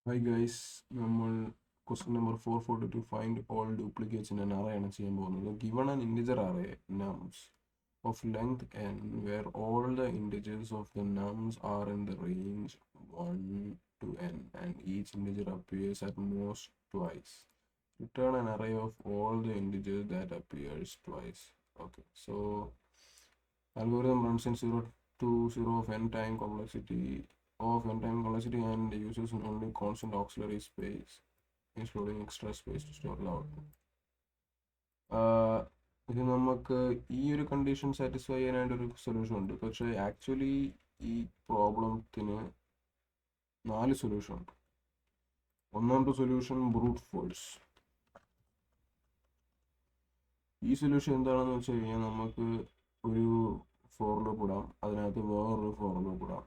Hi guys, നമ്മൾ question number 442 find all duplicates in an array ആണ് ചെയ്യാൻ പോകുന്നത്. Given an integer array nums of length n where all the integers of the nums are in the range 1 to n and each integer appears at most twice. Return an array of all the integers that appears twice. Okay, so algorithm runs in 0 to 0 of n time complexity and uses only constant auxiliary space, including extra space to store the output. ഇത് നമുക്ക് ഈ ഒരു condition satisfy ചെയ്യാനായിട്ടൊരു solution ഉണ്ട്. പക്ഷേ actually ഈ പ്രോബ്ലത്തിന് 4 solution ഉണ്ട്. ഒന്നാമത്തെ solution brute force. ഈ സൊല്യൂഷൻ എന്താണെന്ന് വെച്ച് കഴിഞ്ഞാൽ നമുക്ക് ഒരു ഫോർ ലൂപ്പ് ഇടാം, അതിനകത്ത് വേറൊരു ഫോർ ലൂപ്പ് ഇടാം,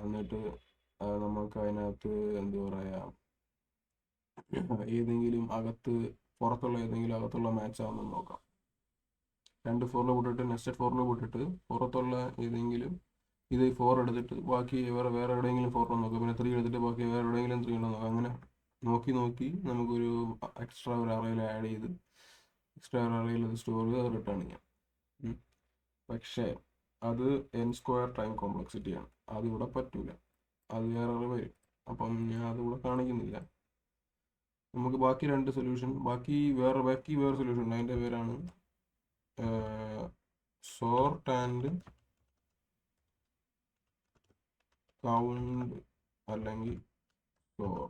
എന്നിട്ട് നമുക്ക് അതിനകത്ത് എന്താ പറയുക, ഏതെങ്കിലും പുറത്തുള്ള മാച്ച് ആണെന്ന് നോക്കാം. 2 ഫോറിൽ വിട്ടിട്ട് നെക്സ്റ്റ് ഫോറിൽ വിട്ടിട്ട് പുറത്തുള്ള ഏതെങ്കിലും ഇത് 4 എടുത്തിട്ട് ബാക്കി വേറെ എവിടെയെങ്കിലും 4 ഉണ്ടോ നോക്കാം, പിന്നെ 3 എടുത്തിട്ട് ബാക്കി വേറെ എവിടെയെങ്കിലും 3 ഉണ്ടോ നോക്കാം. അങ്ങനെ നോക്കി നമുക്കൊരു എക്സ്ട്രാ ഒരു അറയിൽ ആഡ് ചെയ്ത് എക്സ്ട്രാ ഒരു അറയിൽ അത് സ്റ്റോർ ചെയ്ത് റിട്ടേൺ ചെയ്യാം. പക്ഷേ അത് n² ടൈം കോംപ്ലക്സിറ്റിയാണ്. അതിവിടെ പറ്റൂല, അത് വേറെ വരും. അപ്പം ഞാൻ അതിവിടെ കാണിക്കുന്നില്ല. നമുക്ക് ബാക്കി 2 സൊല്യൂഷൻ, ബാക്കി വേറെ സൊല്യൂഷൻ ഉണ്ട്. അതിൻ്റെ പേരാണ് സോർട്ട് ആൻഡ് കൗണ്ട് അല്ലെങ്കിൽ സ്റ്റോർ.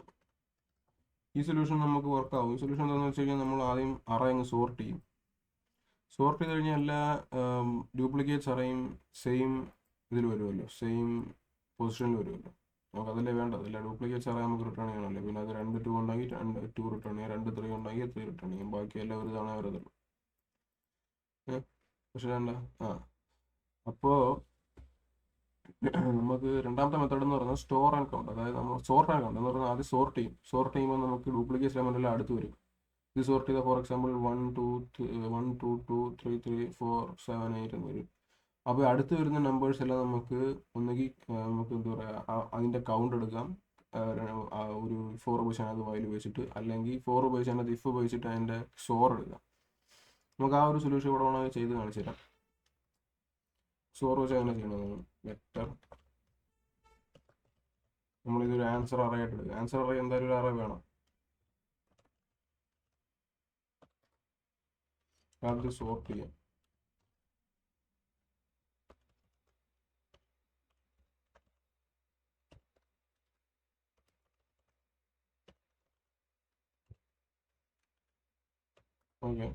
ഈ സൊല്യൂഷൻ നമുക്ക് വർക്കാവും. ഈ സൊല്യൂഷൻ എന്താണെന്ന് വെച്ച് കഴിഞ്ഞാൽ നമ്മൾ ആദ്യം അറേ അങ്ങ് സോർട്ട് ചെയ്യും. സോർട്ട് ചെയ്ത് കഴിഞ്ഞാൽ എല്ലാ ഡ്യൂപ്ലിക്കേറ്റ്സ് അറേയും സെയിം ഇതിൽ വരുമല്ലോ, സെയിം പൊസിഷനിൽ വരുമല്ലോ. നമുക്ക് അതല്ലേ വേണ്ടത്. എല്ലാ ഡ്യൂപ്ലിക്കേറ്റ്സ് അറേ നമുക്ക് റിട്ടേൺ ചെയ്യണമല്ലോ. പിന്നെ അത് 2 2 ഉണ്ടെങ്കിൽ 2 റിട്ടേൺ ചെയ്യാം, 2 3 ഉണ്ടെങ്കിൽ 3 റിട്ടേൺ ചെയ്യും. ബാക്കിയെല്ലാം ഒരു തവണ വരുന്നുള്ളൂ. പക്ഷേ വേണ്ട. അപ്പോൾ നമുക്ക് രണ്ടാമത്തെ മെത്തേഡ് എന്ന് പറയുന്നത് സ്റ്റോർ ആൻഡ് കൗണ്ട്. അതായത് നമ്മൾ സോർട്ട് ആൻഡ് കൗണ്ട് എന്ന് പറഞ്ഞാൽ ആദ്യം സോർട്ട് ചെയ്യും. സോർട്ട് ചെയ്യുമ്പോൾ നമുക്ക് ഡ്യൂപ്ലിക്കേറ്റ്സ് എലമെന്റ് എല്ലാം അടുത്ത് വരും. ഇത് സോർട്ട് ചെയ്താൽ ഫോർ എക്സാമ്പിൾ 1 2 2 3 3 4 7 8 എന്ന് വരും. അപ്പോൾ അടുത്ത് വരുന്ന നമ്പേഴ്സ് എല്ലാം നമുക്ക് ഒന്നുകിൽ നമുക്ക് എന്താ പറയുക, അതിൻ്റെ കൗണ്ട് എടുക്കാം, ഒരു 4 ഉപയോഗിച്ചാൽ അത് വൈൽ ഉപയോഗിച്ചിട്ട്, അല്ലെങ്കിൽ 4 ഉപയോഗിച്ചാൽ അത് ഇഫ് ഉപയോഗിച്ചിട്ട് അതിൻ്റെ സോർ എടുക്കാം. നമുക്ക് ആ ഒരു സൊല്യൂഷൻ ഇവിടെ വേണമെങ്കിൽ ചെയ്ത് കാണിച്ചു തരാം. സോർ വെച്ച് അങ്ങനെ ചെയ്യണതാണ് വെക്ടർ. നമ്മളിതൊരു ആൻസർ അറേ ആയിട്ട് എടുക്കുക. ആൻസർ അറേ എന്തായാലും ഒരു അറേ വേണം. അത് സോർട്ട് ചെയ്യാം. ഓക്കെ,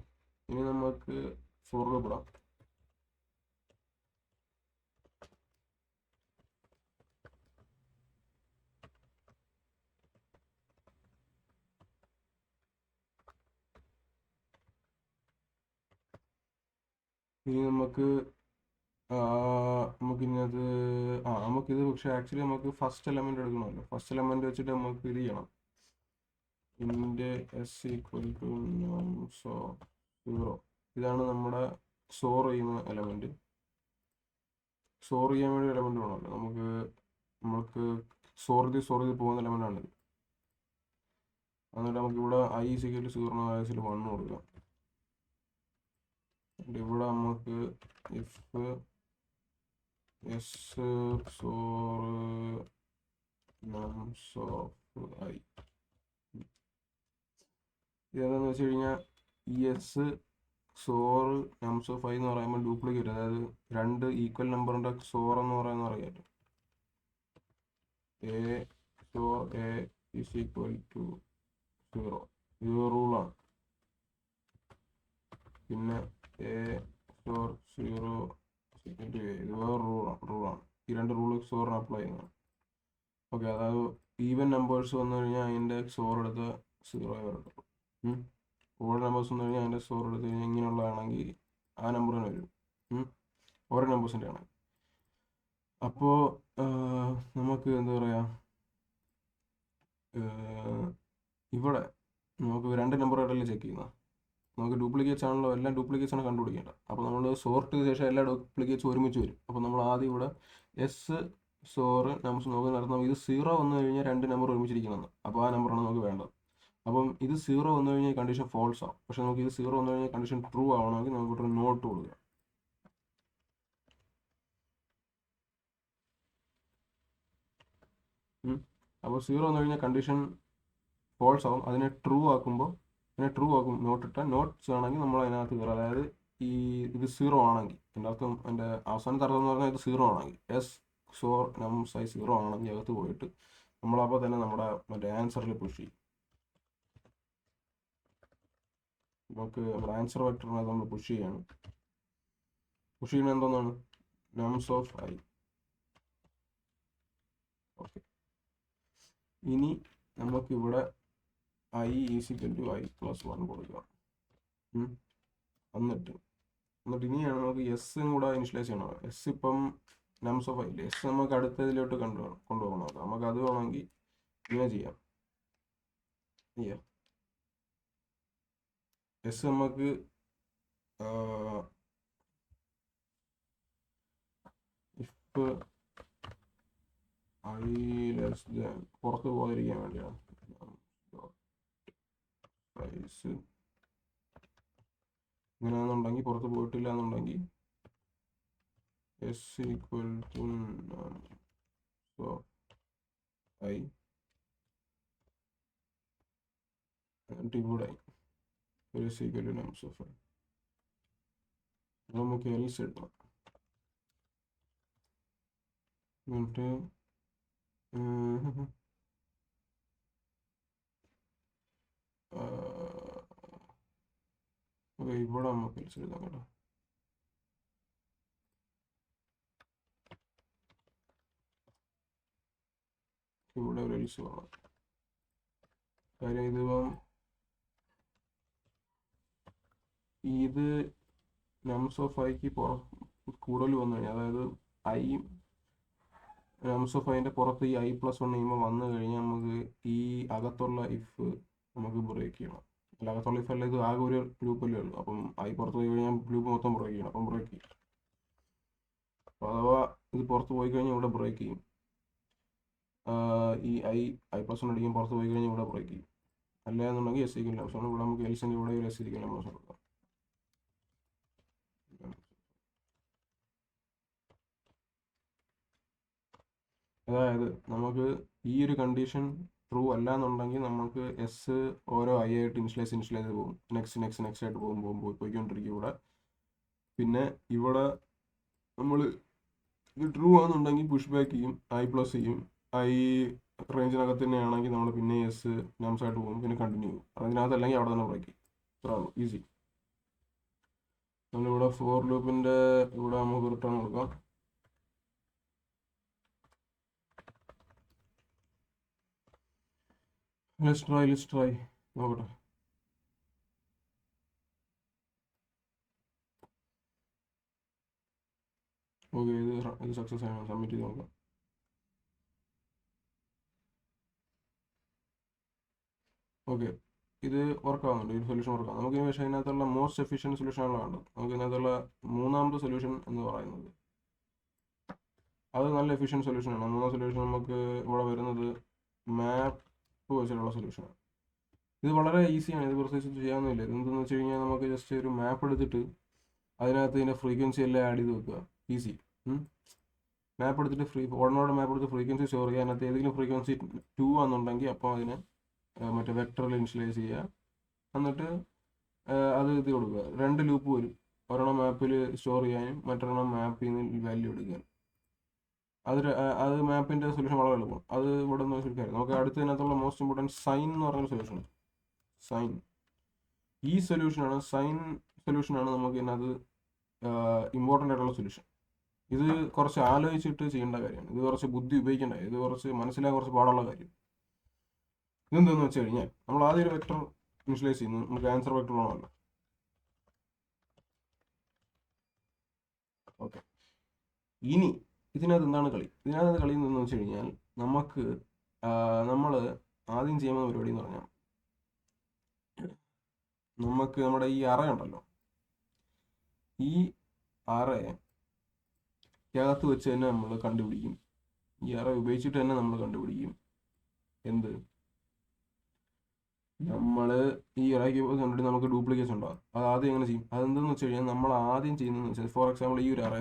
ഇനി നമുക്ക് ഫോർ ലൂപ്പ് ഇടാം. ഇനി നമുക്കിത് പക്ഷേ ആക്ച്വലി നമുക്ക് ഫസ്റ്റ് എലമെന്റ് എടുക്കണമല്ലോ. ഫസ്റ്റ് എലമെന്റ് വെച്ചിട്ട് നമുക്ക് ഇത് ചെയ്യണം. ഇൻ്റെ s ഈക്വൽ ടു സീറോ. ഇതാണ് നമ്മുടെ സ്റ്റോർ ചെയ്യുന്ന എലമെന്റ്. സ്റ്റോർ ചെയ്യാൻ വേണ്ടി എലമെന്റ് വേണമല്ലോ നമുക്ക് സ്റ്റോർ ചെയ്ത് പോകുന്ന എലമെന്റ് ആണിത്. എന്നിട്ട് നമുക്കിവിടെ i = 0 1 കൊടുക്കാം. ഇവിടെ നമുക്ക് if s store nums of i. ഇതെന്താണെന്ന് വെച്ച് കഴിഞ്ഞാൽ ഈ s xor nums of i എന്ന് പറയുമ്പോൾ ഡ്യൂപ്ലിക്കേറ്റ്, അതായത് 2 ഈക്വൽ നമ്പറിൻ്റെ സോർ എന്ന് പറയുന്നത് അറിയാമല്ലോ. A xor a is equal to 0. ഇത് റൂളാണ്. പിന്നെ എ സോർ 0 ഇത് വേറെ റൂളാണ്. ഈ 2 റൂള് സോറിന് അപ്ലൈ ചെയ്യുന്നതാണ്. ഓക്കെ, അതായത് ഈവൻ നമ്പേഴ്സ് വന്നു കഴിഞ്ഞാൽ അതിൻ്റെ സോർ എടുത്ത് 0 വരത്തുള്ളൂ. ഓരോ നമ്പേഴ്സ് വന്നു കഴിഞ്ഞാൽ അതിൻ്റെ സ്റ്റോർ എടുത്ത് കഴിഞ്ഞാൽ ഇങ്ങനെയുള്ളതാണെങ്കിൽ ആ നമ്പർ തന്നെ വരും, ഓരോ നമ്പേഴ്സിൻ്റെ ആണ്. അപ്പോൾ നമുക്ക് എന്താ പറയുക, ഇവിടെ നമുക്ക് 2 നമ്പറായിട്ടല്ലേ ചെക്ക് ചെയ്യുന്നത്. നമുക്ക് ഡ്യൂപ്ലിക്കേറ്റ്സ് ആണല്ലോ, എല്ലാം ഡ്യൂപ്ലിക്കേറ്റ്സ് ആണ് കണ്ടുപിടിക്കേണ്ടത്. അപ്പോൾ നമ്മൾ സോർട്ട് ചെയ്ത ശേഷം എല്ലാ ഡ്യൂപ്ലിക്കേറ്റ്സ് ഒരുമിച്ച് വരും. അപ്പോൾ നമ്മൾ ആദ്യം ഇവിടെ എസ് സോറ് നമ്പേഴ്സ് നോക്കി നടത്തുമ്പോൾ ഇത് 0 വന്നു കഴിഞ്ഞാൽ 2 നമ്പർ ഒരുമിച്ചിരിക്കണമെന്ന്. അപ്പോൾ ആ നമ്പറാണ് നമുക്ക് വേണ്ടത്. അപ്പം ഇത് 0 വന്നു കഴിഞ്ഞാൽ കണ്ടീഷൻ ഫോൾസ് ആവും. പക്ഷെ നമുക്ക് ഇത് 0 വന്നു കഴിഞ്ഞാൽ കണ്ടീഷൻ ട്രൂ ആവണമെങ്കിൽ നമുക്ക് ഒരു നോട്ട് കൊടുക്കുക. അപ്പോൾ 0 വന്നു കഴിഞ്ഞാൽ കണ്ടീഷൻ ഫോൾസ് ആവും. അതിനെ ട്രൂ ആക്കും. നോട്ട് ഇട്ടാൽ നോട്ട്സ് ആണെങ്കിൽ നമ്മൾ അതിനകത്ത് കയറും. അതായത് ഇത് 0 ആണെങ്കിൽ എൻ്റെ അർത്ഥം, എൻ്റെ അവസാനത്തെ അർത്ഥം എന്ന് പറഞ്ഞാൽ ഇത് 0 ആണെങ്കിൽ സോർ നംസ് ആയി 0 ആണെങ്കിൽ അകത്ത് പോയിട്ട് നമ്മളപ്പോൾ തന്നെ നമ്മുടെ മറ്റേ ആൻസറിൽ പുഷ് ചെയ്യും. നമുക്ക് നമ്മുടെ ആൻസർ വെക്ടറിനകത്ത് നമ്മൾ പുഷ് ചെയ്യുന്നത് എന്തോന്നാണ്? നംസ് ഓഫ് ഐ. ഓക്കെ, ഇനി നമുക്കിവിടെ i is equal to i plus 1 കൊടുക്കുക. എന്നിട്ട് ഇനിയാണ് നമുക്ക് എസ്സും കൂടെ ഇനിഷ്യലൈസ് ചെയ്യണം. എസ് ഇപ്പം നംസ് ഓഫ് ഐ ഇല്ലേ, എസ് നമുക്ക് അടുത്തതിലോട്ട് കൊണ്ടുപോകണം. നമുക്ക് അത് വേണമെങ്കിൽ ഇങ്ങനെ ചെയ്യാം. എസ് നമുക്ക് ഇഫ് ഐ ലെസ് ദാൻ പുറത്ത് പോകാതിരിക്കാൻ വേണ്ടിയാണ്. പ്രൈസ് ഇങ്ങനെയാണെന്നുണ്ടെങ്കിൽ, പുറത്ത് പോയിട്ടില്ല എന്നുണ്ടെങ്കിൽ എസ് ഈക്വൽ ടു ഐ എന്നിട്ട് ഇവിടെ ഒരു s equal to nums of i. നമുക്ക് എൽസ് എഴുതാം. എന്നിട്ട് ഇവിടെ നമുക്ക് എൽസ് എഴുതാം കേട്ടോ. ഇവിടെ ഒരു എൽസ് വേണം. കാര്യം ഇതിപ്പം ഇത് നംസ് ഓഫ് ഐക്ക് കൂടുതൽ വന്നു കഴിഞ്ഞാൽ, അതായത് ഐ നംസ് ഓഫ് ഐൻ്റെ പുറത്ത് ഈ ഐ പ്ലസ് 1 ചെയ്യുമ്പോൾ വന്നു കഴിഞ്ഞാൽ നമുക്ക് ഈ അകത്തുള്ള ഇഫ് നമുക്ക് ബ്രേക്ക് ചെയ്യണം. അല്ല, അകത്തുള്ള ഇഫ് അല്ല, ഇത് ആകെ ഒരു ലൂപ്പല്ലേ ഉള്ളൂ. അപ്പം ഐ പുറത്ത് പോയി കഴിഞ്ഞാൽ ലൂപ്പ് മൊത്തം ബ്രേക്ക് ചെയ്യണം. അപ്പം ബ്രേക്ക് ചെയ്യും. അപ്പോൾ അഥവാ ഇത് പുറത്ത് പോയി കഴിഞ്ഞാൽ ഇവിടെ ബ്രേക്ക് ചെയ്യും. ഈ ഐ പ്ലസ് 1 അടിക്കാൻ പുറത്ത് പോയി കഴിഞ്ഞാൽ ഇവിടെ ബ്രേക്ക് ചെയ്യും. അല്ല എന്നുണ്ടെങ്കിൽ എസ് ഈക്വൽ നംസ് ആണ്. ഇവിടെ നമുക്ക് എൽസിൻ്റെ ഇവിടെ ഒരു എസ് ഈക്വൽ നംസ് കൊടുക്കാം. അതായത് നമുക്ക് ഈ ഒരു കണ്ടീഷൻ ട്രൂ അല്ല എന്നുണ്ടെങ്കിൽ നമുക്ക് എസ് ഓരോ ഐ ആയിട്ട് ഇനിഷ്യലൈസ് പോകും. നെക്സ്റ്റ് ആയിട്ട് പോയിക്കൊണ്ടിരിക്കും ഇവിടെ. പിന്നെ ഇവിടെ നമ്മൾ ഇത് ട്രൂ ആണെന്നുണ്ടെങ്കിൽ പുഷ് ബാക്ക് ചെയ്യും, ഐ പ്ലസ് ചെയ്യും. ഐ റേഞ്ചിനകത്ത് തന്നെ ആണെങ്കിൽ നമ്മൾ പിന്നെ എസ് നംസ് ആയിട്ട് പോകും, പിന്നെ കണ്ടിന്യൂ ചെയ്യും. അതിനകത്ത് അല്ലെങ്കിൽ അവിടെ തന്നെ ബ്രേക്ക് ചെയ്യും. ഇത്രയുള്ളൂ, ഈസി. നമ്മളിവിടെ ഫോർ ലൂപ്പിൻ്റെ ഇവിടെ നമുക്ക് റിട്ടേൺ കൊടുക്കാം. ലെറ്റ്സ് ട്രൈ നോക്കട്ടെ. ഓക്കെ, ഇത് സക്സസ് ആണ്. സബ്മിറ്റ് ചെയ്ത് നോക്കാം. ഓക്കെ, ഇത് വർക്ക് ആവുന്നുണ്ട്. ഈ സൊല്യൂഷൻ വർക്ക് ആവും. നമുക്ക് പക്ഷേ ഇതിനകത്തുള്ള മോസ്റ്റ് എഫിഷ്യൻറ്റ് സൊല്യൂഷനാണ് വേണ്ടത്. നമുക്ക് ഇതിനകത്തുള്ള മൂന്നാമത്തെ സൊല്യൂഷൻ എന്ന് പറയുന്നത് അത് നല്ല എഫിഷ്യൻറ്റ് സൊല്യൂഷനാണ്. മൂന്നാം സൊല്യൂഷൻ നമുക്ക് ഇവിടെ വരുന്നത് മാപ്പ് വെച്ചിട്ടുള്ള സൊല്യൂഷനാണ്. ഇത് വളരെ ഈസിയാണ്. ഇത് പ്രത്യേകിച്ച് ചെയ്യാവുന്നില്ല. ഇതെന്തെന്ന് വെച്ച് കഴിഞ്ഞാൽ നമുക്ക് ജസ്റ്റ് ഒരു മാപ്പ് എടുത്തിട്ട് അതിനകത്ത് ഇതിൻ്റെ ഫ്രീക്വൻസി എല്ലാം ആഡ് ചെയ്ത് വെക്കുക. ഈസി. മാപ്പ് എടുത്തിട്ട് ഓർഡിനോട് മാപ്പ് എടുത്ത് ഫ്രീക്വൻസി സ്റ്റോർ ചെയ്യുക. അതിനകത്ത് ഏതെങ്കിലും ഫ്രീക്വൻസി 2 ആണെന്നുണ്ടെങ്കിൽ അപ്പോൾ അതിനെ മറ്റേ വെക്ടറിൽ ഇനിഷ്യലൈസ് ചെയ്യുക. എന്നിട്ട് അത് ഇത് കൊടുക്കുക. 2 ലൂപ്പ് വരും. ഒരെണ്ണം മാപ്പിൽ സ്റ്റോർ ചെയ്യാനും മറ്റൊരെണ്ണം മാപ്പിൽ നിന്ന് വാല്യൂ എടുക്കാനും. അത് മാപ്പിൻ്റെ സൊല്യൂഷൻ വളരെ എളുപ്പം. അത് ഇവിടെ നിന്ന് ശരിക്കാര്യം. നമുക്ക് അടുത്തതിനകത്തുള്ള മോസ്റ്റ് ഇമ്പോർട്ടൻറ്റ് സൈൻ എന്ന് പറഞ്ഞൊരു സൊല്യൂഷൻ. സൈൻ സൊല്യൂഷനാണ് നമുക്ക് ഇതിനകത്ത് ഇമ്പോർട്ടൻ്റ് ആയിട്ടുള്ള സൊല്യൂഷൻ. ഇത് കുറച്ച് ആലോചിച്ചിട്ട് ചെയ്യേണ്ട കാര്യമാണ്. ഇത് കുറച്ച് ബുദ്ധി ഉപയോഗിക്കേണ്ട കാര്യം. ഇത് കുറച്ച് മനസ്സിലാക്കാൻ കുറച്ച് പാടുള്ള കാര്യം. ഇതെന്താണെന്ന് വെച്ച് കഴിഞ്ഞാൽ നമ്മൾ ആദ്യം ഒരു വെക്ടർ ഇനിഷ്യലൈസ് ചെയ്യുന്നു. നമുക്ക് ആൻസർ വെക്ടർ വേണമല്ലോ. ഓക്കെ, ഇനി ഇതിനകത്ത് എന്താണ് കളി? ഇതിനകത്ത് കളി എന്താണെന്ന് വെച്ച് കഴിഞ്ഞാൽ നമ്മൾ ആദ്യം ചെയ്യുന്ന പരിപാടി എന്ന് പറഞ്ഞാൽ നമുക്ക് നമ്മുടെ ഈ അറ ഉണ്ടല്ലോ, ഈ അറയ്ക്കകത്ത് വെച്ച് തന്നെ നമ്മൾ കണ്ടുപിടിക്കും ഈ അറേ ഉപയോഗിച്ചിട്ട് തന്നെ നമ്മൾ കണ്ടുപിടിക്കും എന്ത്, നമ്മൾ ഈ അറേക്ക് കണ്ടിട്ട് നമുക്ക് ഡ്യൂപ്ലിക്കേഷൻ ഉണ്ടാകും. അത് ആദ്യം എങ്ങനെ ചെയ്യും, അതെന്തെന്ന് വെച്ച് കഴിഞ്ഞാൽ നമ്മൾ ആദ്യം ചെയ്യുന്നതെന്ന് വെച്ചാൽ, ഫോർ എക്സാമ്പിൾ ഈ ഒരു അറേ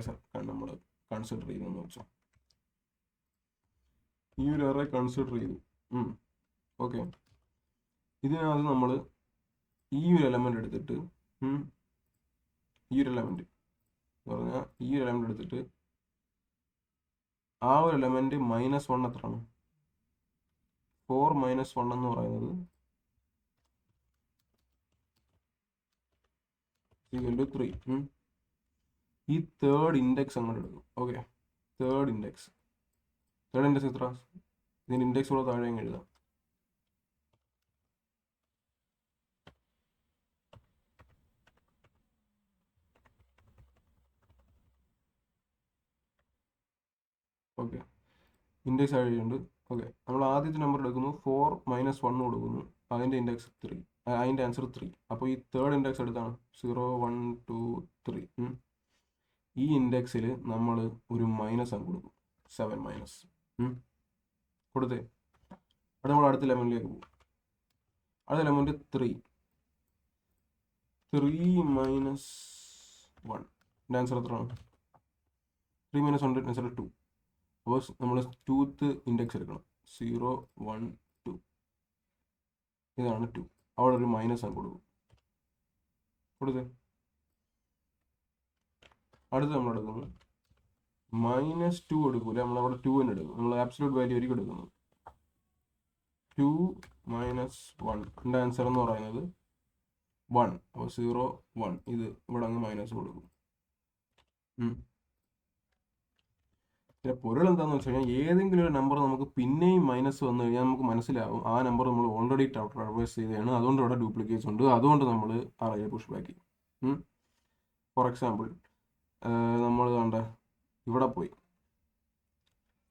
നമ്മൾ കൺസിഡർ ചെയ്യുന്നതെന്ന് വെച്ചാൽ, ഈ ഒരു അറേ കൺസിഡർ ചെയ്തു. ഓക്കെ, ഇതിനകത്ത് നമ്മൾ ഈ ഒരു എലമെന്റ് എടുത്തിട്ട് ഈ ഒരു എലമെന്റ് എന്ന് പറഞ്ഞാൽ ഈ ഒരു എലമെന്റ് എടുത്തിട്ട് ആ ഒരു എലമെന്റ് -1 എത്രയാണ്, 4 - 1 എന്ന് പറയുന്നത് = 3. ഈ തേർഡ് ഇൻഡെക്സ് അങ്ങോട്ട് എടുക്കും. ഓക്കെ, തേർഡ് ഇൻഡെക്സ് എത്ര, ഇതിന്റെ ഇൻഡെക്സ് കൂടെ താഴെ എഴുതാം. ഓക്കെ, ഇൻഡെക്സ് ആയതുകൊണ്ട് ഓക്കെ, നമ്മൾ ആദ്യത്തെ നമ്പർ എടുക്കുന്നു, 4 - 1 കൊടുക്കുന്നു, അതിൻ്റെ ഇൻഡെക്സ് 3, അതിൻ്റെ ആൻസർ 3. അപ്പോൾ ഈ തേർഡ് ഇൻഡെക്സ് എടുത്താണ് 0 1 2 3. ഈ ഇൻഡെക്സിൽ നമ്മൾ ഒരു മൈനസ് അങ്ങ് കൊടുക്കും, 7 - കൊടുത്തേ. അത് നമ്മൾ അടുത്ത ലെവലിലേക്ക് പോകും. അടുത്ത ലെവലിൽ 3 - 1, ആൻസർ എത്രയാണ്, 3 - 1 ആൻസർ 2. അപ്പോൾ നമ്മൾ 2th ഇൻഡെക്സ് എടുക്കണം, 0 1 2, ഇതാണ് 2. അവിടെ ഒരു മൈനസ് ആണ് കൊടുത്തേ. അടുത്ത് നമ്മൾ എടുക്കുന്നു -2 എടുക്കൂല, നമ്മളവിടെ 2 തന്നെ എടുക്കും. നമ്മൾ ആബ്സലൂട്ട് വാല്യൂ ആയിരിക്കും എടുക്കുന്നത്. 2 - 1, എൻ്റെ ആൻസർ എന്ന് പറയുന്നത് 1. അപ്പോൾ 0 1, ഇത് ഇവിടെ അങ്ങ് മൈനസ് കൊടുക്കും. പൊരുൾ എന്താണെന്ന് വെച്ച് കഴിഞ്ഞാൽ, ഏതെങ്കിലും ഒരു നമ്പർ നമുക്ക് പിന്നെയും മൈനസ് വന്നു കഴിഞ്ഞാൽ നമുക്ക് മനസ്സിലാവും ആ നമ്പർ നമ്മൾ ഓൾറെഡി ട്രാവേഴ്സ് ചെയ്തതാണ്, അതുകൊണ്ട് ഇവിടെ ഡ്യൂപ്ലിക്കേറ്റ്സ് ഉണ്ട്, അതുകൊണ്ട് നമ്മൾ അറേ പുഷ് ബാക്ക് ചെയ്യും. ഫോർ എക്സാമ്പിൾ നമ്മൾ കണ്ട ഇവിടെ പോയി,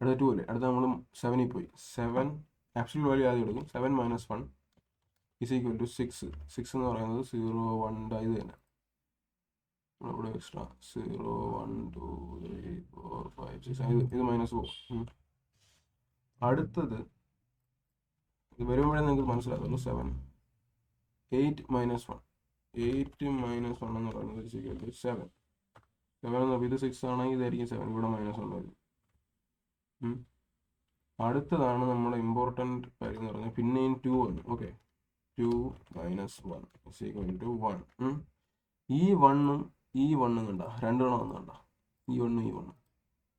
അടുത്ത 2 അല്ലേ, അടുത്ത നമ്മൾ 7ൽ പോയി. 7 ആബ്സല്യൂട്ട് വാല്യൂ ആദ്യം എടുക്കും. 7 - 1 = 6. 6 എന്ന് പറയുന്നത് 0 1 ഇത് തന്നെ. ഇവിടെ എക്സ്ട്രാ 0 1 2 3 4 5 6, ഇത് മൈനസ് പോകും. അടുത്തത് ഇത് വരുമ്പോഴേ നിങ്ങൾക്ക് മനസ്സിലാകുള്ളൂ. 7 8 - 1, 8 - 1 എന്ന് പറയുന്നത് 7. 7 എന്ന് ഇത് 6 ആണെങ്കിൽ ഇതായിരിക്കും 7, ഇവിടെ -1 വരും. അടുത്തതാണ് നമ്മുടെ ഇമ്പോർട്ടൻറ്റ് കാര്യം എന്ന് പറഞ്ഞാൽ, പിന്നെയും 2 വന്നു. ഓക്കെ, 2 - 1 = 1. ഈ 1ഉം ഈ 1ഉം കണ്ട, രണ്ടെണ്ണം വന്നു കണ്ട, ഈ 1ഉം ഈ 1ഉം,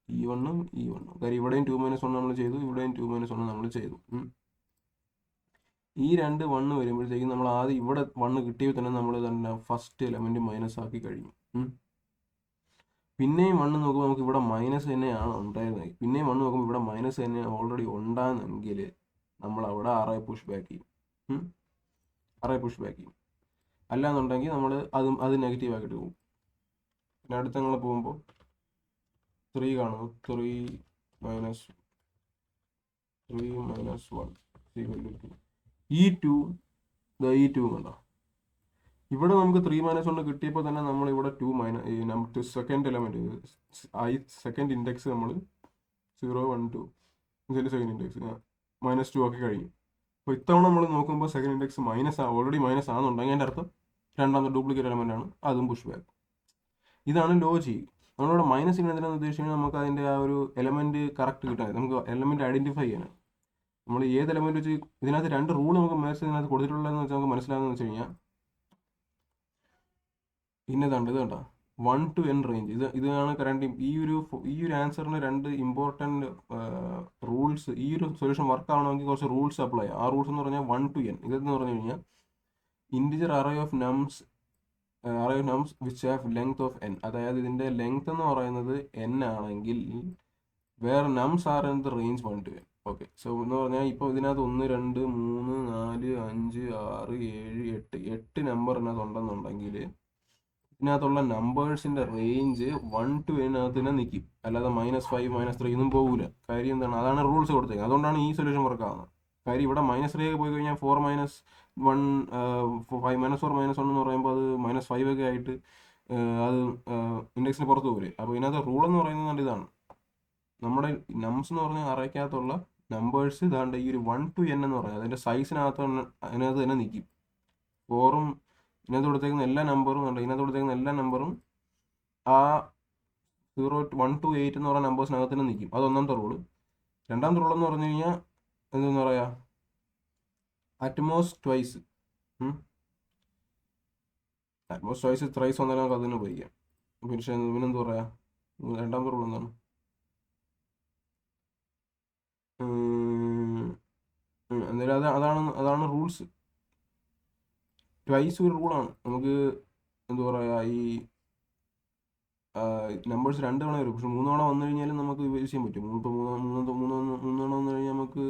ഈ 1ഉം ഈ 1ഉം. കാര്യം ഇവിടെയും 2 - 1 നമ്മൾ ചെയ്തു, ഇവിടെയും 2 - 1 നമ്മൾ ചെയ്തു. ഈ 2 1 വരുമ്പോഴത്തേക്കും നമ്മൾ ആദ്യം ഇവിടെ 1 കിട്ടിയപ്പോൾ തന്നെ നമ്മൾ തന്നെ ഫസ്റ്റ് എലമെന്റ് മൈനസ് ആക്കി കഴിഞ്ഞു. പിന്നെയും 1 നോക്കുമ്പോൾ നമുക്ക് ഇവിടെ മൈനസ് തന്നെയാണ് ഉണ്ടായിരുന്നത്. പിന്നെയും 1 നോക്കുമ്പോൾ ഇവിടെ മൈനസ് തന്നെ ഓൾറെഡി ഉണ്ടാകുന്നെങ്കിൽ നമ്മൾ അവിടെ അറേ പുഷ് ബാക്ക് ചെയ്യും. അറേ പുഷ് ബാക്ക് ചെയ്യും. അല്ലാന്നുണ്ടെങ്കിൽ നമ്മൾ അത് നെഗറ്റീവ് ആക്കിയിട്ട് പോകും. പിന്നെ അടുത്ത നിങ്ങൾ പോകുമ്പോൾ 3 കാണുന്നു. 3 - 1 = 2. ഈ 2 ഈ 2 കണ്ടോ, ഇവിടെ നമുക്ക് 3 - 1 കിട്ടിയപ്പോൾ തന്നെ നമ്മൾ ഇവിടെ 2 സെക്കൻഡ് എലമെന്റ് സെക്കൻഡ് ഇൻഡെക്സ് നമ്മൾ 0 1 2 സെക്കൻഡ് ഇൻഡെക്സ് -2 ആക്കി കഴിഞ്ഞു. അപ്പോൾ ഇത്തവണ നമ്മൾ നോക്കുമ്പോൾ സെക്കൻഡ് ഇൻഡെക്സ് ഓൾറെഡി മൈനസ് ആണെന്നുണ്ടെങ്കിൽ അതിൻ്റെ അർത്ഥം രണ്ടാമത്തെ ഡ്യൂപ്ലിക്കേറ്റ് എലമെന്റ് ആണ്, അതും പുഷ് ബാക്ക്. ഇതാണ് ലോജിക്. നമ്മളിവിടെ മൈനസ് ചെയ്യുന്നതിനെന്ന് ഉദ്ദേശിച്ചാൽ നമുക്ക് അതിൻ്റെ ആ ഒരു എലമെന്റ് കറക്റ്റ് കിട്ടാൻ, നമുക്ക് എലമെന്റ് ഐഡന്റിഫൈ ചെയ്യാനാണ്. നമ്മൾ ഏത് എലമെന്റ് വെച്ച് ഇതിനകത്ത് 2 റൂൾ നമുക്ക് ഇതിനകത്ത് കൊടുത്തിട്ടുള്ളതെന്ന് വെച്ചാൽ നമുക്ക് മനസ്സിലാകുന്നത് വെച്ച് കഴിഞ്ഞാൽ, ഇന്നതാണ് ഇത് കണ്ട 1 to n റേഞ്ച്. ഇതാണ് കറണ്ട് ഈ ഒരു ആൻസറിന് 2 ഇമ്പോർട്ടൻറ്റ് റൂൾസ്. ഈ ഒരു സൊല്യൂഷൻ വർക്ക് ആവണമെങ്കിൽ കുറച്ച് റൂൾസ് അപ്ലൈ ചെയ്യാം. ആ റൂൾസ് എന്ന് പറഞ്ഞാൽ 1 to n. ഇതെന്ന് പറഞ്ഞു കഴിഞ്ഞാൽ integer array of nums which have length of n. അതായത് ഇതിൻ്റെ ലെങ്ത് എന്ന് പറയുന്നത് n ആണെങ്കിൽ വേറെ nums are in the range 1 to n. Okay, so എന്ന് പറഞ്ഞാൽ ഇപ്പോൾ ഇതിനകത്ത് 1 2 3 4 5 6 7 8 നമ്പർ ഇതിനകത്ത് ഉണ്ടെന്നുണ്ടെങ്കിൽ ഇതിനകത്തുള്ള നമ്പേഴ്സിന്റെ റേഞ്ച് 1 to n തന്നെ നിൽക്കും. അല്ലാതെ -5 -3 ഒന്നും പോകില്ല. കാര്യം എന്താണ്, അതാണ് റൂൾസ് കൊടുത്തേക്കുന്നത്. അതുകൊണ്ടാണ് ഈ സൊല്യൂഷൻ വർക്ക് ആവുന്നത്. കാര്യം ഇവിടെ -3 പോയി കഴിഞ്ഞാൽ 4 - 1 5 -4 -1 എന്ന് പറയുമ്പോൾ അത് -5 ഒക്കെ ആയിട്ട് അത് ഇൻഡെക്സിന് പുറത്ത് പോകില്ലേ. അപ്പോൾ ഇതിനകത്ത് റൂൾ എന്ന് പറയുന്നത് ഇതാണ്, നമ്മുടെ നംസ് എന്ന് പറഞ്ഞ അറയ്ക്കകത്തുള്ള നമ്പേഴ്സ് ഇതാണ്ട് ഈ ഒരു 1 to n എന്ന് പറഞ്ഞാൽ അതിൻ്റെ അതിനകത്ത് തന്നെ നിൽക്കും. 4ഉം ഇതിനകത്ത് കൊടുത്തേക്കുന്ന എല്ലാ നമ്പറും ഉണ്ട്. ഇതിനകത്ത് കൊടുത്തേക്കുന്ന എല്ലാ നമ്പറും ആ 1 to 8 എന്ന് പറയുന്ന നമ്പേഴ്സിനകത്ത് തന്നെ നിൽക്കും. അത് ഒന്നാമത്തെ റൂള്. രണ്ടാമത്തെ റൂളെന്ന് പറഞ്ഞു കഴിഞ്ഞാൽ എന്തെന്ന് പറയുക, അറ്റ്മോസ് ട്വൈസ് ത്രൈസ് വന്നാലും നമുക്ക് അതിന് ഉപയോഗിക്കാം. പക്ഷേ ഇവനെന്ത് പറയാ, രണ്ടാമത്തെ റൂൾ എന്താണ്? എന്തായാലും അതാണ് റൂൾസ്. ട്വൈസ് ഒരു റൂളാണ്. നമുക്ക് എന്താ പറയുക, ഈ നമ്പേഴ്സ് 2 തവണ വരും. പക്ഷെ 3 തവണ വന്നു കഴിഞ്ഞാലും നമുക്ക് യൂസ് ചെയ്യാൻ പറ്റും. ഇപ്പോൾ മൂന്ന് തവണ വന്നു കഴിഞ്ഞാൽ നമുക്ക്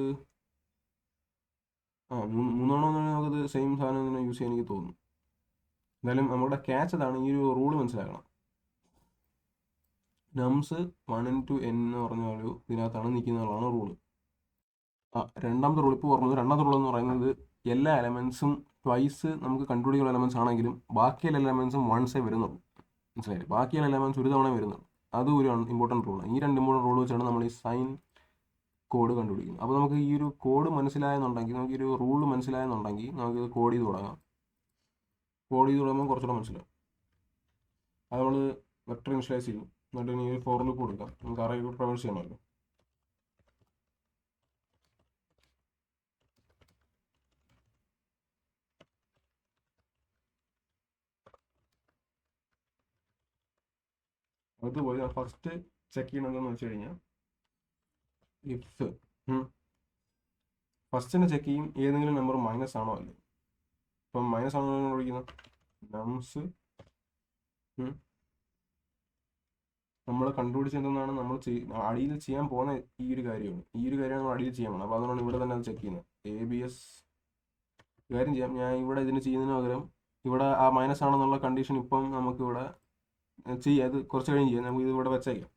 3 തവണ വന്നു കഴിഞ്ഞാൽ നമുക്കത് സെയിം സാധനം തന്നെ യൂസ് ചെയ്യാൻ എനിക്ക് തോന്നുന്നു. എന്തായാലും നമ്മുടെ ക്യാച്ച് അതാണ്, ഈ ഒരു റൂള് മനസ്സിലാക്കണം. നംസ് 1 to n എന്ന് പറഞ്ഞ ഒരു ഇതിനകത്താണ് നിൽക്കുന്നതാണ് റൂള്. രണ്ടാമത്തെ റൂൾ ഇപ്പോൾ പറഞ്ഞത്. രണ്ടാമത്തെ റൂൾ എന്ന് പറയുന്നത് എല്ലാ എലമെൻസും ട്വൈസ് നമുക്ക് കണ്ടുപിടിക്കുന്ന എലമെൻസ് ആണെങ്കിലും ബാക്കിയുള്ള എലമെൻസും വൺസേ വരുന്നുള്ളൂ. മനസ്സിലായില്ലേ? ബാക്കിയുള്ള എലമെൻസ് ഒരു തവണ വരുന്നുള്ളൂ. അത് ഒരു ഇമ്പോർട്ടൻറ്റ് റൂളാണ്. ഈ 2 ഇമ്പോർട്ടൻറ്റ് റൂൾ വെച്ചാണ് നമ്മൾ ഈ സൈൻ കോഡ് കണ്ടുപിടിക്കുന്നത്. അപ്പോൾ നമുക്ക് ഈ ഒരു കോഡ് മനസ്സിലായെന്നുണ്ടെങ്കിൽ, നമുക്ക് ഈ ഒരു റൂൾ മനസ്സിലായെന്നുണ്ടെങ്കിൽ നമുക്ക് കോഡ് ചെയ്ത് തുടങ്ങാം. കോഡ് ചെയ്ത് തുടങ്ങുമ്പോൾ കുറച്ചുകൂടെ മനസ്സിലാവും. അത് നമ്മൾ വെക്ടർ ഇനിഷ്യലൈസ് ചെയ്യും. എന്നിട്ട് ഇനി ഒരു ഫോർ ലൂപ്പ് കൊടുക്കാം. നമുക്ക് അറേ ട്രാവേഴ്സ് ചെയ്യണമല്ലോ. അതുപോലെ ഫസ്റ്റ് ചെക്ക് ചെയ്യണമെന്ന് വെച്ച് കഴിഞ്ഞാൽ, ഇഫ് ഫസ്റ്റ് തന്നെ ചെക്ക് ചെയ്യും ഏതെങ്കിലും നമ്പർ മൈനസ് ആണോ അല്ലേ. ഇപ്പം മൈനസ് ആണോ വിളിക്കുന്നത് നംസ് നമ്മൾ കണ്ടുപിടിച്ച് എന്തെന്നാണ് നമ്മൾ അടിയിൽ ചെയ്യാൻ പോകുന്ന ഈ ഒരു കാര്യമാണ്. നമ്മൾ അടിയിൽ ചെയ്യാൻ പോകണം. അപ്പോൾ അതുകൊണ്ടാണ് ഇവിടെ തന്നെ അത് ചെക്ക് ചെയ്യുന്നത്. ABS കാര്യം ചെയ്യാം. ഞാൻ ഇവിടെ ഇതിന് ചെയ്യുന്നതിന് പകരം ഇവിടെ ആ മൈനസ് ആണെന്നുള്ള കണ്ടീഷൻ ഇപ്പം നമുക്ക് ഇവിടെ ചെയ്യാം. അത് കുറച്ച് കഴിഞ്ഞ് ചെയ്യാം. നമുക്ക് ഇത് ഇവിടെ വെച്ചേക്കാം.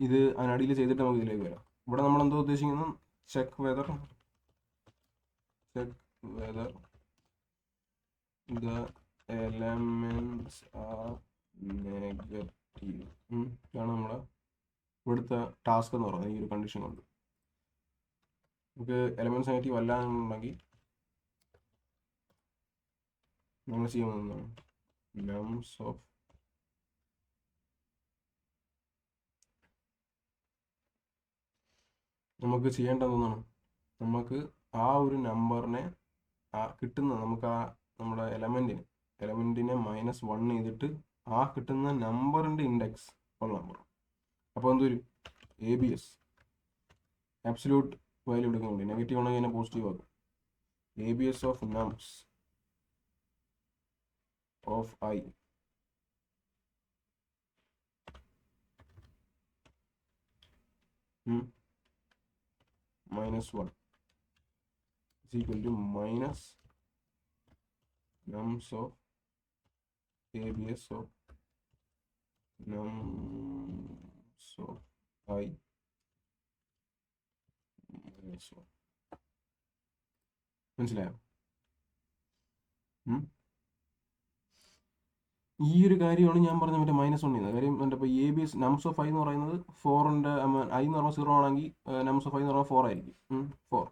ഇത് അതിനടിയിൽ ചെയ്തിട്ട് നമുക്ക് ഇതിലേക്ക് വരാം. ഇവിടെ നമ്മൾ എന്തോ ഉദ്ദേശിക്കുന്നത്, check whether the elements R negative ഇതാണ് നമ്മുടെ ഇവിടുത്തെ ടാസ്ക് എന്ന് പറയുന്നത്. ഈ ഒരു കണ്ടീഷൻ കൊണ്ട് നമുക്ക് എലമെന്റ്സ് നെഗറ്റീവ് അല്ല എന്നുണ്ടെങ്കിൽ നമ്മൾ ചെയ്യുന്നതാണ് nums ഓഫ് നമുക്ക് ചെയ്യേണ്ടതെന്നാണ്, നമുക്ക് ആ ഒരു നമ്പറിനെ കിട്ടുന്ന നമുക്ക് നമ്മുടെ എലമെന്റിനെ -1 ചെയ്തിട്ട് ആ കിട്ടുന്ന നമ്പറിന്റെ ഇൻഡെക്സ് ഉള്ള നമ്പർ. അപ്പോൾ എന്തൊരു ABS ആബ്സല്യൂട്ട് വാല്യൂ എടുക്കുന്നുണ്ട്. നെഗറ്റീവ് ആണെങ്കിൽ അതിനെ പോസിറ്റീവ് ആക്കും. ABS of നംസ് of I -1 is equal to minus nums of ABS of nums of I minus 1. മനസ്സിലായോ? ഈ ഒരു കാര്യമാണ് ഞാൻ പറഞ്ഞ മറ്റേ -1 ചെയ്യുന്നത് കാര്യം. എൻ്റെ ഇപ്പോൾ ABS നംസ് ഓഫ് I എന്ന് പറയുന്നത് 4ൻ്റെ I എന്ന് പറയുമ്പോൾ 0 ആണെങ്കിൽ നംസ് ഓഫ് I എന്ന് പറയുമ്പോൾ 4 ആയിരിക്കും. 4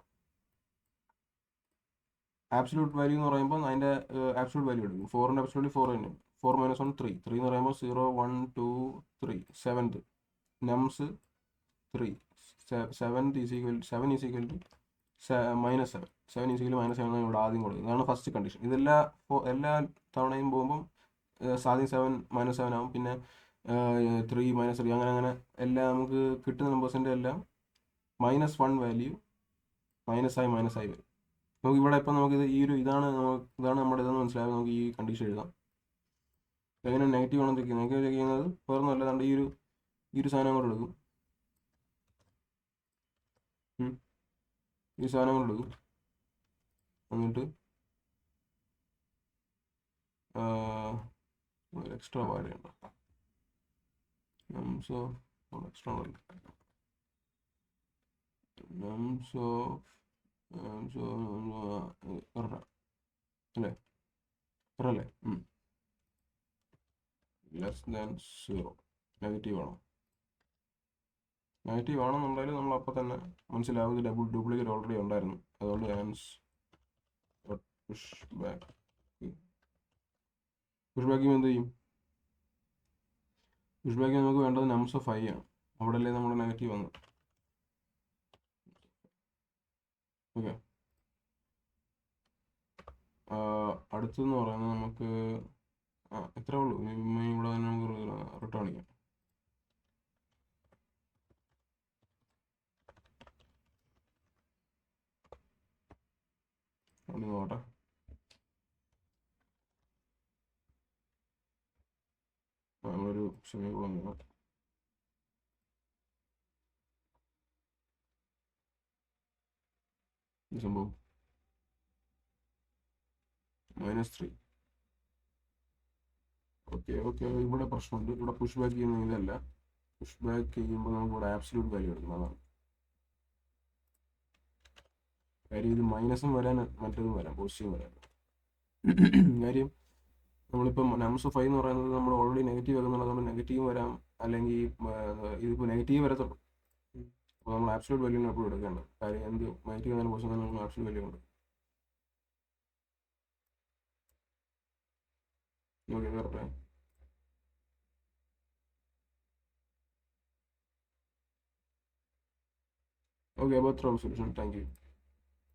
ആബ്സല്യൂട്ട് വാല്യൂ എന്ന് പറയുമ്പോൾ അതിൻ്റെ ആബ്സല്യൂട്ട് വാല്യൂ എടുക്കും. 4ൻ്റെ ആബ്സല്യൂട്ട് 4 തന്നെ. 4 - 1 3 എന്ന് പറയുമ്പോൾ 0 1 2 3 7th nums 3 7 is equal to -7 7 is equal -7 ആണ് ഇവിടെ ആദ്യം കൊടുക്കുന്നത്. ഇതാണ് ഫസ്റ്റ് കണ്ടീഷൻ. എല്ലാ തവണയും പോകുമ്പം ആദ്യം 7 -7 ആവും, പിന്നെ 3 -3 അങ്ങനെ എല്ലാം നമുക്ക് കിട്ടുന്ന നമ്പേഴ്സിൻ്റെ എല്ലാം -1 വാല്യൂ -i വരും. നമുക്ക് ഇവിടെ ഇപ്പം നമുക്കിത് ഇതാണ് നമ്മുടെ ഇതെന്ന് മനസ്സിലാവും. നമുക്ക് ഈ കണ്ടീഷൻ എഴുതാം. എങ്ങനെ നെഗറ്റീവ് ആണെന്ന് ചെക്ക് ചെയ്യുന്നത് വേറൊന്നും അല്ലാണ്ട് ഈ ഒരു സാധനം കൂടെ എടുക്കും. ഈ സാധനം കൂടെ എടുക്കും. എന്നിട്ട് എക്സ്ട്രാ വാല്യുണ്ട്. nums of extra value nums of അല്ലേ ലെസ് ദാൻ 0 നെഗറ്റീവ് ആണോ? നെഗറ്റീവ് ആണെന്നുണ്ടെങ്കിൽ നമ്മൾ അപ്പോൾ തന്നെ മനസ്സിലാവും ഇത് ഡ്യൂപ്ലിക്കേറ്റ് ഓൾറെഡി ഉണ്ടായിരുന്നു. അതുകൊണ്ട് പുഷ് ബാക്ക് പുഷ് ബാക്ക് എന്ത് ചെയ്യും? പുഷ് ബാക്ക് നമുക്ക് വേണ്ടത് നംസ് ഓഫ് 5 ആണ്. അവിടെ അല്ലേ നമ്മുടെ നെഗറ്റീവ് വന്നത്. ഓക്കെ, അടുത്തെന്ന് പറയുന്നത് നമുക്ക് എത്ര ഉള്ളൂ ഇവിടെ തന്നെ നമുക്ക് റിട്ടേൺ ചെയ്യാം. അവിടെ നോട്ടെ. നമ്മളൊരു സെമിക്കോളൻ വേണം. ഈ സംഭവം -3. ഓക്കെ ഓക്കെ, ഇവിടെ പ്രശ്നമുണ്ട്. ഇവിടെ പുഷ് ബാക്ക് ചെയ്യുന്ന ഇതല്ല. പുഷ് ബാക്ക് ചെയ്യുമ്പോൾ നമുക്ക് ഇവിടെ ആബ്സല്യൂട്ട് വാല്യൂ എടുക്കുന്നതാണ് കാര്യം. ഇത് മൈനസും വരാൻ മറ്റേതും വരാം, പോസിറ്റീവും വരാം. കാര്യം നമ്മളിപ്പം നംസ് ഓഫ് 5 എന്ന് പറയുന്നത് നമ്മൾ ഓൾറെഡി നെഗറ്റീവ് വെക്കുന്നുള്ളത്, നമ്മൾ നെഗറ്റീവ് വരാം, അല്ലെങ്കിൽ ഇതിപ്പോൾ നെഗറ്റീവ് വരത്തുള്ളൂ. അപ്പോൾ നമ്മൾ ആബ്സല്യൂട്ട് വാല്യൂ എപ്പോഴും എടുക്കേണ്ടത്. കാര്യം എന്ത് നെഗറ്റീവ് വന്നാലും പോസിറ്റീവ് വന്നാലും നമ്മൾ ആബ്സല്യൂട്ട് വാല്യൂ ഉണ്ട്. Okay, correct. Okay, about throw solution. Thank you.